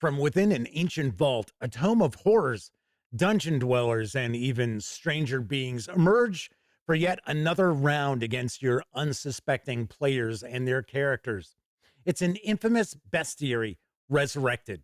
From within an ancient vault, a tome of horrors, dungeon dwellers, and even stranger beings emerge for yet another round against your unsuspecting players and their characters. It's an infamous bestiary resurrected.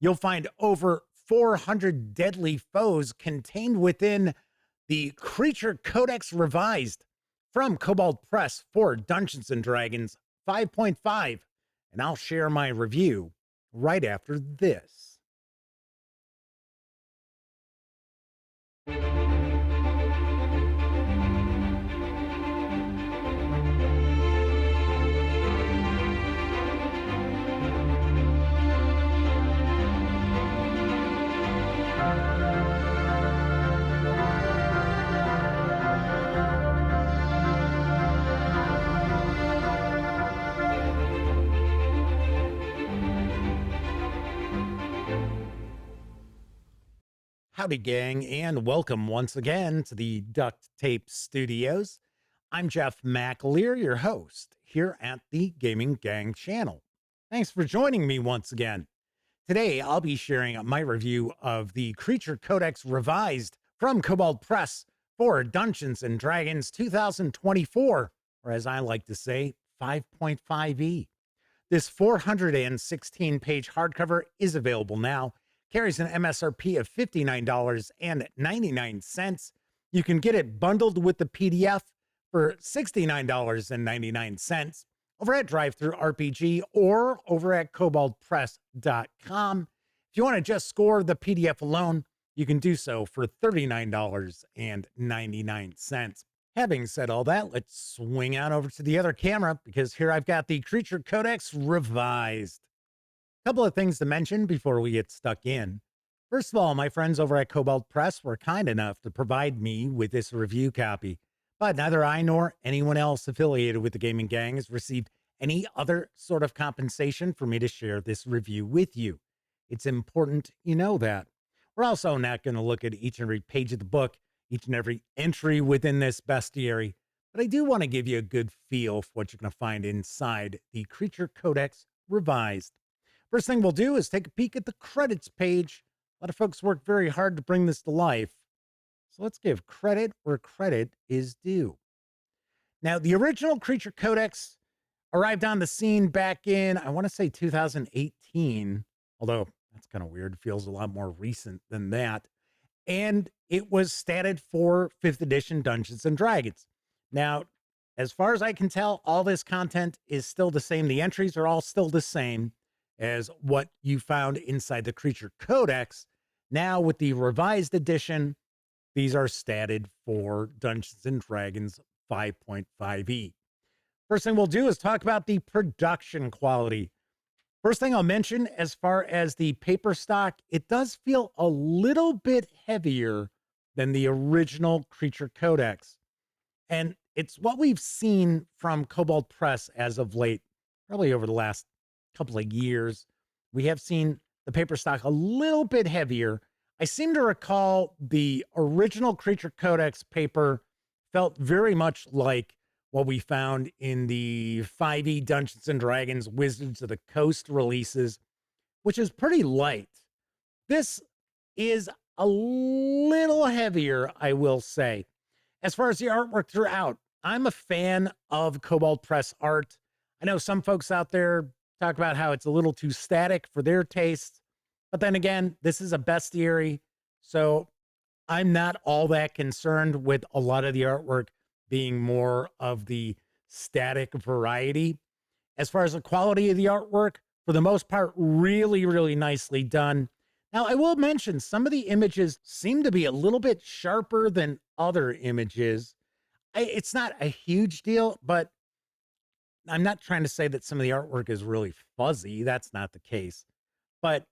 You'll find over 400 deadly foes contained within the Creature Codex Revised from Kobold Press for Dungeons and Dragons 5.5, and I'll share my review right after this. Howdy, gang, and welcome once again to the Duct Tape Studios. I'm Jeff McAleer, your host here at the Gaming Gang channel. Thanks for joining me once again. Today, I'll be sharing my review of the Creature Codex Revised from Kobold Press for Dungeons and Dragons 2024, or as I like to say, 5.5e. This 416-page hardcover is available now. Carries an MSRP of $59.99. You can get it bundled with the PDF for $69.99 over at DriveThruRPG or over at koboldpress.com. If you want to just score the PDF alone, you can do so for $39.99. Having said all that, let's swing out over to the other camera because here I've got the Creature Codex Revised. Couple of things to mention before we get stuck in. First of all, my friends over at Kobold Press were kind enough to provide me with this review copy, but neither I nor anyone else affiliated with the Gaming Gang has received any other sort of compensation for me to share this review with you. It's important you know that. We're also not going to look at each and every page of the book, each and every entry within this bestiary, but I do want to give you a good feel for what you're going to find inside the Creature Codex Revised. First thing we'll do is take a peek at the credits page. A lot of folks worked very hard to bring this to life. So let's give credit where credit is due. Now, the original Creature Codex arrived on the scene back in, I want to say 2018, although that's kind of weird. It feels a lot more recent than that. And it was statted for 5th edition Dungeons and Dragons. Now, as far as I can tell, all this content is still the same. The entries are all still the same as what you found inside the Creature Codex. Now with the revised edition, these are statted for Dungeons and Dragons 5.5e. First thing we'll do is talk about the production quality. First thing I'll mention, as far as the paper stock, it does feel a little bit heavier than the original Creature Codex. And it's what we've seen from Kobold Press as of late, probably over the last couple of years. We have seen the paper stock a little bit heavier. I seem to recall the original Creature Codex paper felt very much like what we found in the 5e Dungeons and Dragons Wizards of the Coast releases, which is pretty light. This is a little heavier, I will say. As far as the artwork throughout, I'm a fan of Kobold Press art. I know some folks out there talk about how it's a little too static for their tastes. But then again, this is a bestiary, so I'm not all that concerned with a lot of the artwork being more of the static variety. As far as the quality of the artwork, for the most part, really, really nicely done. Now, I will mention some of the images seem to be a little bit sharper than other images. It's not a huge deal, but I'm not trying to say that some of the artwork is really fuzzy. That's not the case. But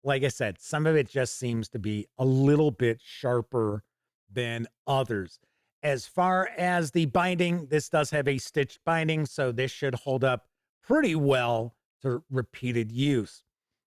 like I said, some of it just seems to be a little bit sharper than others. As far as the binding, this does have a stitched binding, so this should hold up pretty well to repeated use.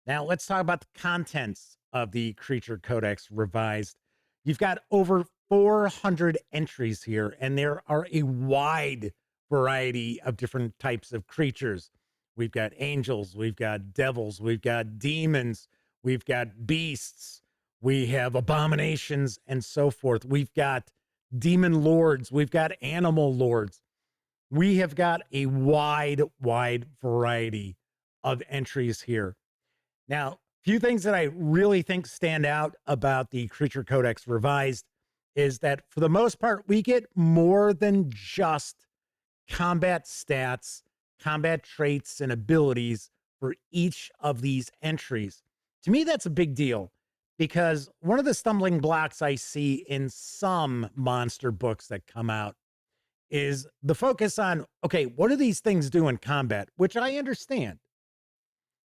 Now, let's talk about the contents of the Creature Codex Revised. You've got over 400 entries here, and there are a wide variety of different types of creatures. We've got angels, we've got devils, we've got demons, we've got beasts, we have abominations, and so forth. We've got demon lords, we've got animal lords. We have got a wide variety of entries here. Now, few things that I really think stand out about the Creature Codex Revised is that for the most part, we get more than just combat stats, combat traits, and abilities for each of these entries. To me, that's a big deal because one of the stumbling blocks I see in some monster books that come out is the focus on, okay, what do these things do in combat? Which I understand.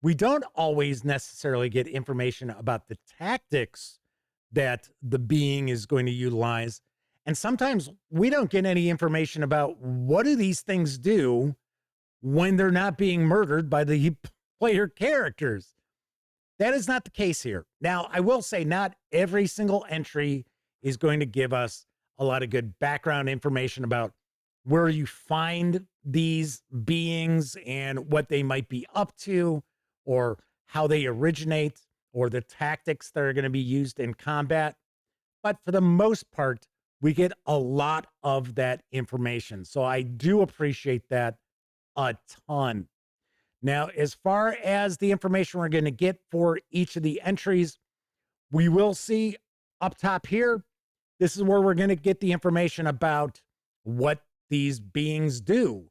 We don't always necessarily get information about the tactics that the being is going to utilize. And sometimes we don't get any information about what do these things do when they're not being murdered by the player characters. That is not the case here. Now, I will say not every single entry is going to give us a lot of good background information about where you find these beings and what they might be up to, or how they originate, or the tactics that are going to be used in combat. But for the most part, we get a lot of that information. So I do appreciate that a ton. Now, as far as the information we're going to get for each of the entries, we will see up top here, this is where we're going to get the information about what these beings do.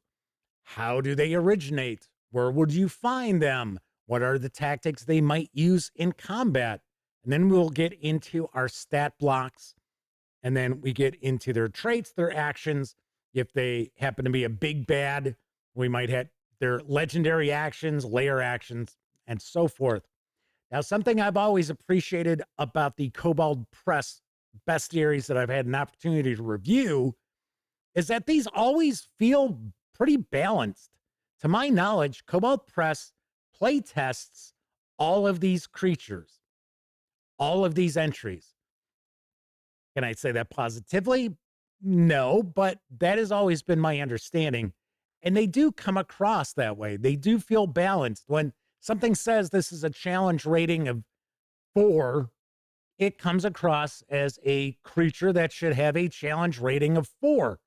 How do they originate? Where would you find them? What are the tactics they might use in combat? And then we'll get into our stat blocks. And then we get into their traits, their actions. If they happen to be a big bad, we might have their legendary actions, layer actions, and so forth. Now, something I've always appreciated about the Kobold Press bestiaries that I've had an opportunity to review is that these always feel pretty balanced. To my knowledge, Kobold Press play tests all of these creatures, all of these entries. Can I say that positively? No, but that has always been my understanding. And they do come across that way. They do feel balanced. When something says this is a challenge rating of 4, it comes across as a creature that should have a challenge rating of 4,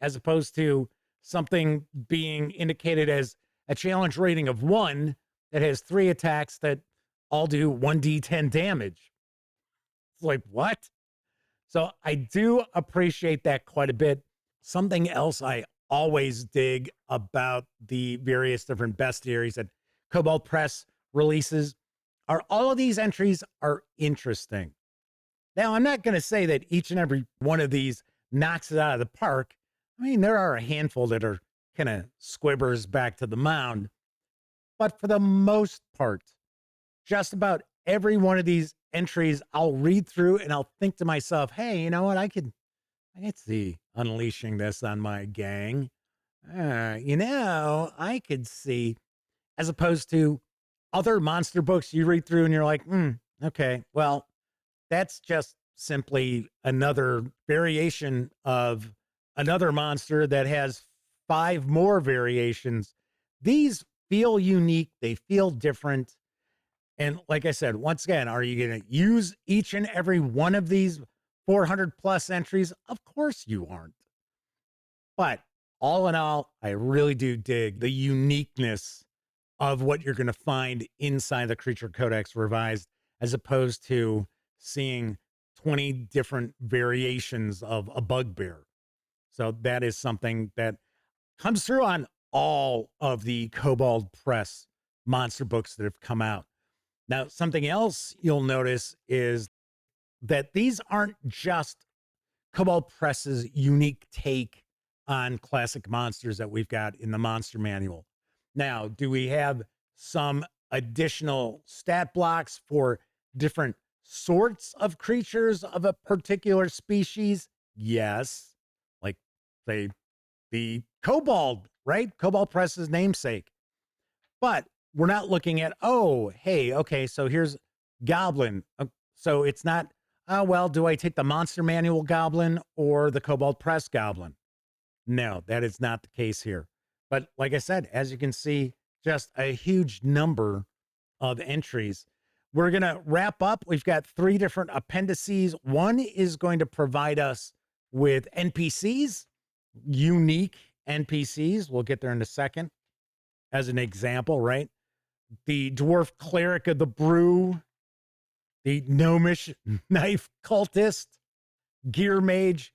as opposed to something being indicated as a challenge rating of 1 that has 3 attacks that all do 1d10 damage. It's like, what? So I do appreciate that quite a bit. Something else I always dig about the various different bestiaries that Kobold Press releases are all of these entries are interesting. Now, I'm not going to say that each and every one of these knocks it out of the park. I mean, there are a handful that are kind of squibbers back to the mound. But for the most part, just about every one of these entries, I'll read through and I'll think to myself, hey, you know what? I could see unleashing this on my gang. I could see, as opposed to other monster books you read through and you're like, okay, well, that's just simply another variation of another monster that has 5 more variations. These feel unique. They feel different. And like I said, once again, are you going to use each and every one of these 400 plus entries? Of course you aren't. But all in all, I really do dig the uniqueness of what you're going to find inside the Creature Codex Revised, as opposed to seeing 20 different variations of a bugbear. So that is something that comes through on all of the Kobold Press monster books that have come out. Now, something else you'll notice is that these aren't just Kobold Press's unique take on classic monsters that we've got in the monster manual. Now, do we have some additional stat blocks for different sorts of creatures of a particular species? Yes. Like, say, the kobold, right? Kobold Press's namesake. But we're not looking at, oh, hey, okay, so here's goblin. So it's not, oh, well, do I take the monster manual goblin or the Kobold Press goblin? No, that is not the case here. But like I said, as you can see, just a huge number of entries. we're going to wrap up. We've got 3 different appendices. One is going to provide us with NPCs, unique NPCs. We'll get there in a second as an example, right? The dwarf cleric of the brew, the gnomish knife cultist, gear mage,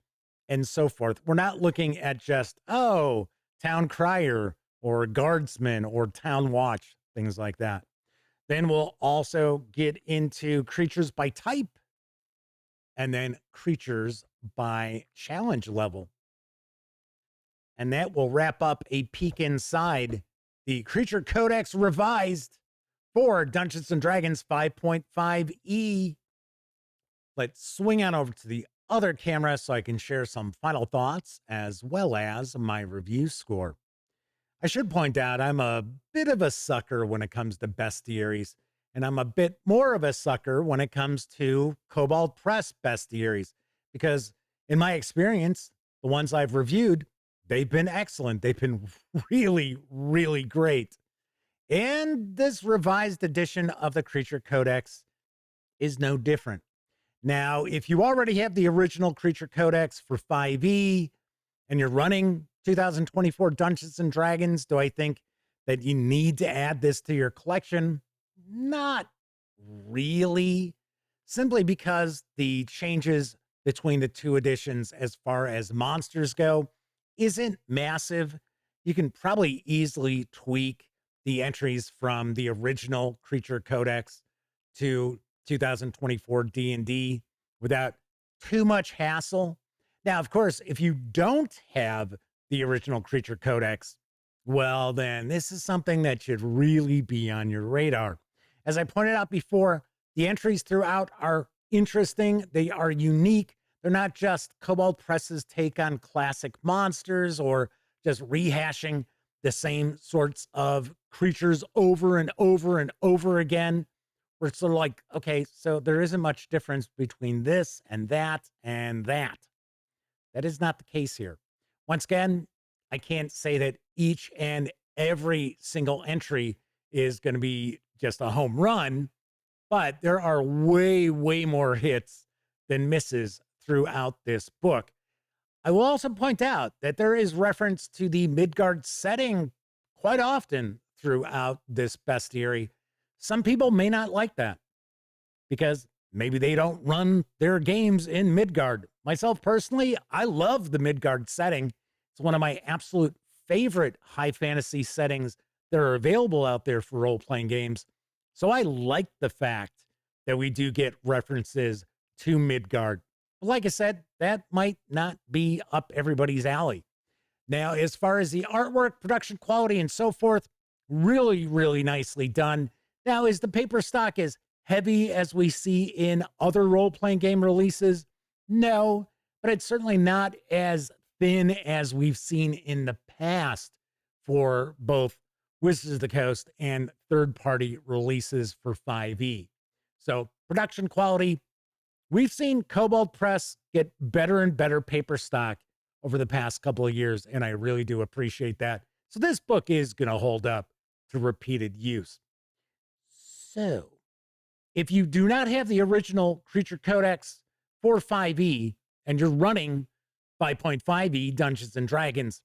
and so forth. We're not looking at just, oh, town crier or guardsman or town watch, things like that. Then we'll also get into creatures by type and then creatures by challenge level. And that will wrap up a peek inside the Creature Codex Revised for Dungeons & Dragons 5.5e. Let's swing on over to the other camera so I can share some final thoughts as well as my review score. I should point out I'm a bit of a sucker when it comes to bestiaries, and I'm a bit more of a sucker when it comes to Kobold Press bestiaries, because in my experience, the ones I've reviewed, they've been excellent. They've been really, really great. And this revised edition of the Creature Codex is no different. Now, if you already have the original Creature Codex for 5e and you're running 2024 Dungeons and Dragons, do I think that you need to add this to your collection? Not really, simply because the changes between the 2 editions as far as monsters go isn't massive. You can probably easily tweak the entries from the original Creature Codex to 2024 D&D without too much hassle. Now, of course, if you don't have the original Creature Codex, well, then this is something that should really be on your radar. As I pointed out before, the entries throughout are interesting. They are unique. They're not just Kobold Press's take on classic monsters or just rehashing the same sorts of creatures over and over and over again. We're sort of like, okay, so there isn't much difference between this and that and that. That is not the case here. Once again, I can't say that each and every single entry is going to be just a home run, but there are way, way more hits than misses throughout this book. I will also point out that there is reference to the Midgard setting quite often throughout this bestiary. Some people may not like that because maybe they don't run their games in Midgard. Myself personally, I love the Midgard setting. It's one of my absolute favorite high fantasy settings that are available out there for role-playing games. So I like the fact that we do get references to Midgard. But like I said, that might not be up everybody's alley. Now, as far as the artwork, production quality, and so forth, really, really nicely done. Now, is the paper stock as heavy as we see in other role-playing game releases? No, but it's certainly not as thin as we've seen in the past for both Wizards of the Coast and third-party releases for 5e. So production quality, we've seen Kobold Press get better and better paper stock over the past couple of years, and I really do appreciate that. So this book is going to hold up to repeated use. So if you do not have the original Creature Codex for 5e and you're running 5.5e Dungeons and Dragons,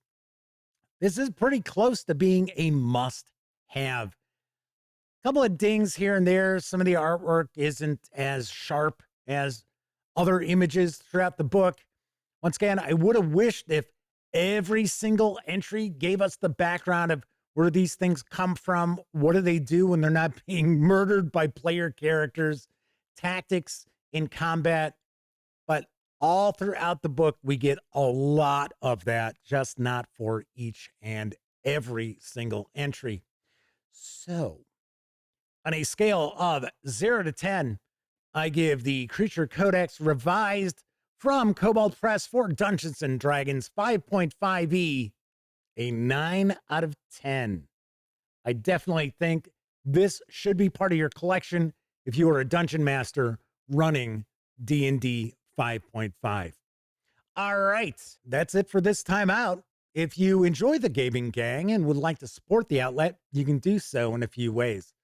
this is pretty close to being a must-have. A couple of dings here and there. Some of the artwork isn't as sharp as other images throughout the book. Once again, I would have wished if every single entry gave us the background of where these things come from, what do they do when they're not being murdered by player characters, tactics in combat. But all throughout the book, we get a lot of that, just not for each and every single entry. So, on a scale of 0 to 10, I give the Creature Codex Revised from Kobold Press for Dungeons & Dragons 5.5e a 9 out of 10. I definitely think this should be part of your collection if you are a dungeon master running D&D 5.5. All right, that's it for this time out. If you enjoy the Gaming Gang and would like to support the outlet, you can do so in a few ways.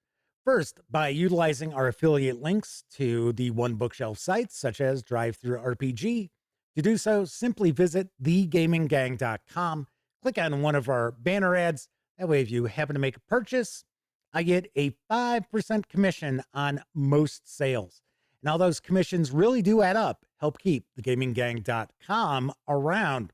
First, by utilizing our affiliate links to the One Bookshelf sites such as DriveThruRPG. To do so, simply visit thegaminggang.com, click on one of our banner ads. That way, if you happen to make a purchase, I get a 5% commission on most sales. And all those commissions really do add up, help keep thegaminggang.com around.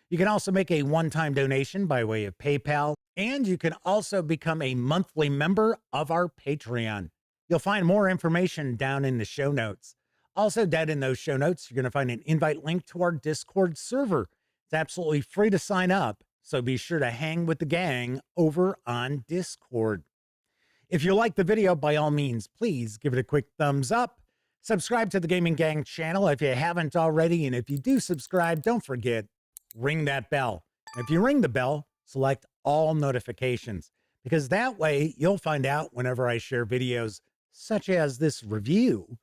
You can also make a one-time donation by way of PayPal, and you can also become a monthly member of our Patreon. You'll find more information down in the show notes. Also, down in those show notes, you're going to find an invite link to our Discord server. It's absolutely free to sign up, so be sure to hang with the gang over on Discord. If you like the video, by all means, please give it a quick thumbs up. Subscribe to the Gaming Gang channel if you haven't already, and if you do subscribe, don't forget, ring that bell. If you ring the bell, select all notifications, because that way you'll find out whenever I share videos such as this review.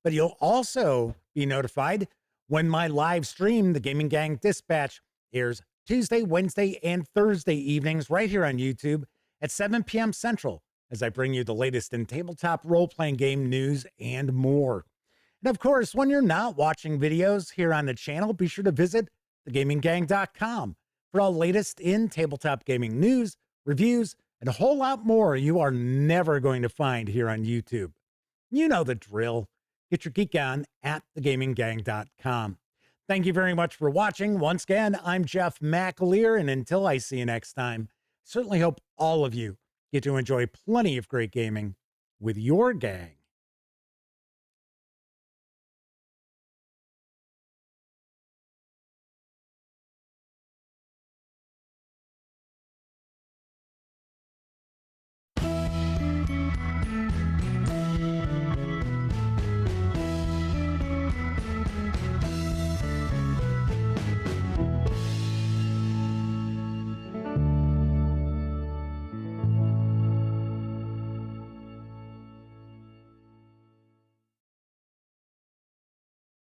But you'll also be notified when my live stream, the Gaming Gang Dispatch, airs Tuesday, Wednesday, and Thursday evenings right here on YouTube at 7 p.m. Central, as I bring you the latest in tabletop role-playing game news and more. And of course, when you're not watching videos here on the channel, be sure to visit thegaminggang.com for all latest in tabletop gaming news, reviews, and a whole lot more you are never going to find here on YouTube. You know the drill. Get your geek on at thegaminggang.com. Thank you very much for watching. Once again, I'm Jeff McAleer, and until I see you next time, certainly hope all of you get to enjoy plenty of great gaming with your gang.